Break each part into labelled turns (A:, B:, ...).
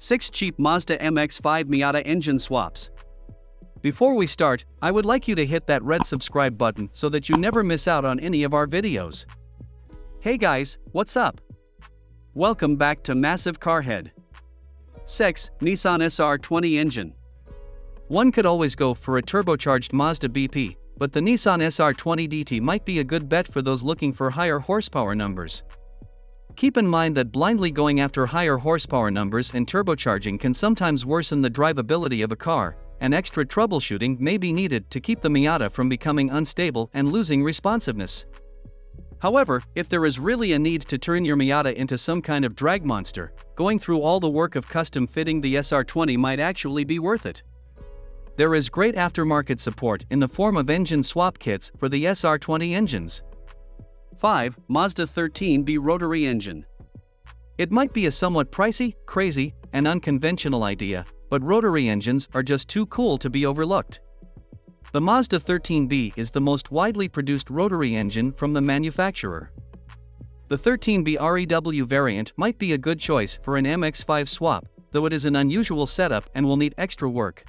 A: 6 Cheap Mazda MX-5 Miata Engine Swaps. Before we start, I would like you to hit that red subscribe button so that you never miss out on any of our videos. Hey guys, what's up? Welcome back to Massive Carhead. 6. Nissan SR20 Engine. One could always go for a turbocharged Mazda BP, but the Nissan SR20 DT might be a good bet for those looking for higher horsepower numbers. Keep in mind that blindly going after higher horsepower numbers and turbocharging can sometimes worsen the drivability of a car, and extra troubleshooting may be needed to keep the Miata from becoming unstable and losing responsiveness. However, if there is really a need to turn your Miata into some kind of drag monster, going through all the work of custom fitting the SR20 might actually be worth it. There is great aftermarket support in the form of engine swap kits for the SR20 engines. 5. Mazda 13B Rotary Engine. It might be a somewhat pricey, crazy, and unconventional idea, but rotary engines are just too cool to be overlooked. The Mazda 13B is the most widely produced rotary engine from the manufacturer. The 13B REW variant might be a good choice for an MX-5 swap, though it is an unusual setup and will need extra work.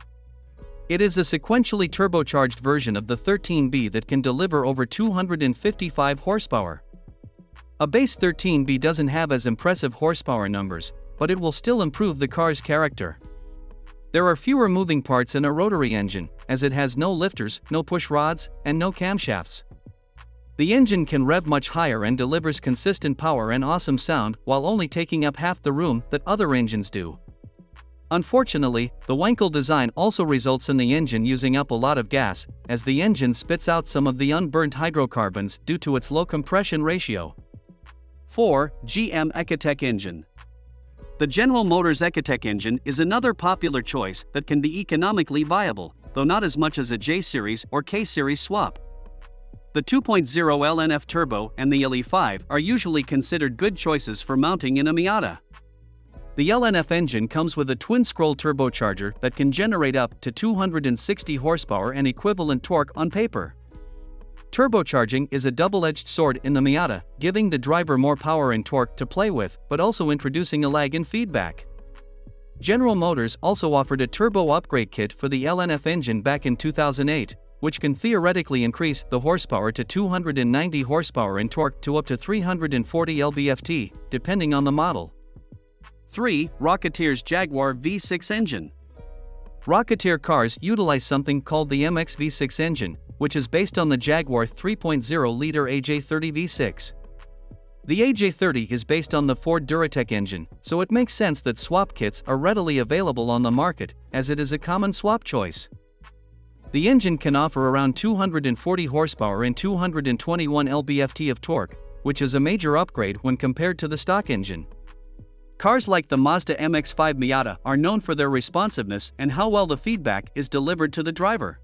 A: It is a sequentially turbocharged version of the 13B that can deliver over 255 horsepower. A base 13B doesn't have as impressive horsepower numbers, but it will still improve the car's character. There are fewer moving parts in a rotary engine, as it has no lifters, no push rods, and no camshafts. The engine can rev much higher and delivers consistent power and awesome sound while only taking up half the room that other engines do. Unfortunately, the Wankel design also results in the engine using up a lot of gas, as the engine spits out some of the unburnt hydrocarbons due to its low compression ratio. 4. GM Ecotec Engine. The General Motors Ecotec engine is another popular choice that can be economically viable, though not as much as a J-Series or K-Series swap. The 2.0 LNF Turbo and the LE5 are usually considered good choices for mounting in a Miata. The LNF engine comes with a twin-scroll turbocharger that can generate up to 260 horsepower and equivalent torque on paper. Turbocharging is a double-edged sword in the Miata, giving the driver more power and torque to play with, but also introducing a lag in feedback. General Motors also offered a turbo upgrade kit for the LNF engine back in 2008, which can theoretically increase the horsepower to 290 horsepower and torque to up to 340 lb-ft, depending on the model. 3. Rocketeer's Jaguar V6 Engine. Rocketeer cars utilize something called the MX V6 engine, which is based on the Jaguar 3.0-liter AJ30 V6. The AJ30 is based on the Ford Duratec engine, so it makes sense that swap kits are readily available on the market, as it is a common swap choice. The engine can offer around 240 horsepower and 221 lb-ft of torque, which is a major upgrade when compared to the stock engine. Cars like the Mazda MX-5 Miata are known for their responsiveness and how well the feedback is delivered to the driver.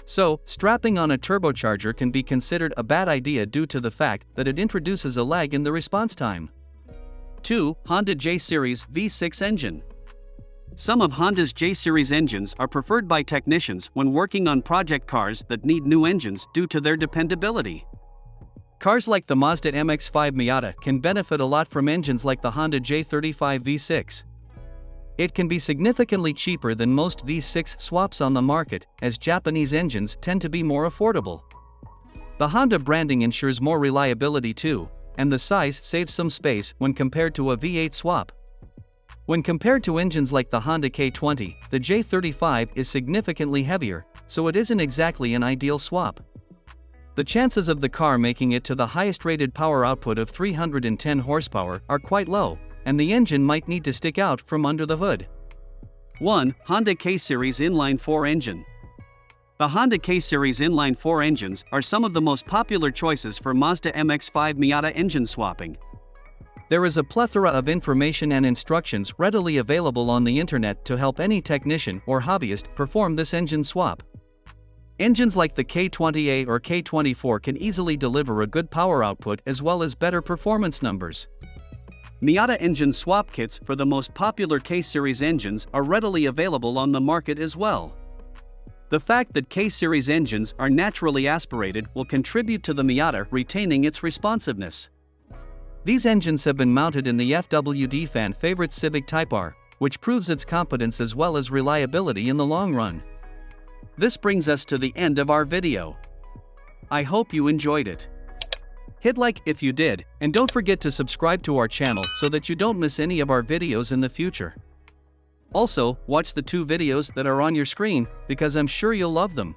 A: So, strapping on a turbocharger can be considered a bad idea due to the fact that it introduces a lag in the response time. 2. Honda J-Series V6 Engine. Some of Honda's J-Series engines are preferred by technicians when working on project cars that need new engines due to their dependability. Cars like the Mazda MX-5 Miata can benefit a lot from engines like the Honda J35 V6. It can be significantly cheaper than most V6 swaps on the market, as Japanese engines tend to be more affordable. The Honda branding ensures more reliability too, and the size saves some space when compared to a V8 swap. When compared to engines like the Honda K20, the J35 is significantly heavier, so it isn't exactly an ideal swap. The chances of the car making it to the highest rated power output of 310 horsepower are quite low, and the engine might need to stick out from under the hood. 1. Honda K-Series Inline 4 Engine. The Honda K-Series Inline 4 engines are some of the most popular choices for Mazda MX-5 Miata engine swapping. There is a plethora of information and instructions readily available on the internet to help any technician or hobbyist perform this engine swap. Engines like the K20A or K24 can easily deliver a good power output as well as better performance numbers. Miata engine swap kits for the most popular K-Series engines are readily available on the market as well. The fact that K-Series engines are naturally aspirated will contribute to the Miata retaining its responsiveness. These engines have been mounted in the FWD fan favorite Civic Type R, which proves its competence as well as reliability in the long run. This brings us to the end of our video. I hope you enjoyed it. Hit like if you did, and don't forget to subscribe to our channel so that you don't miss any of our videos in the future. Also, watch the 2 videos that are on your screen, because I'm sure you'll love them.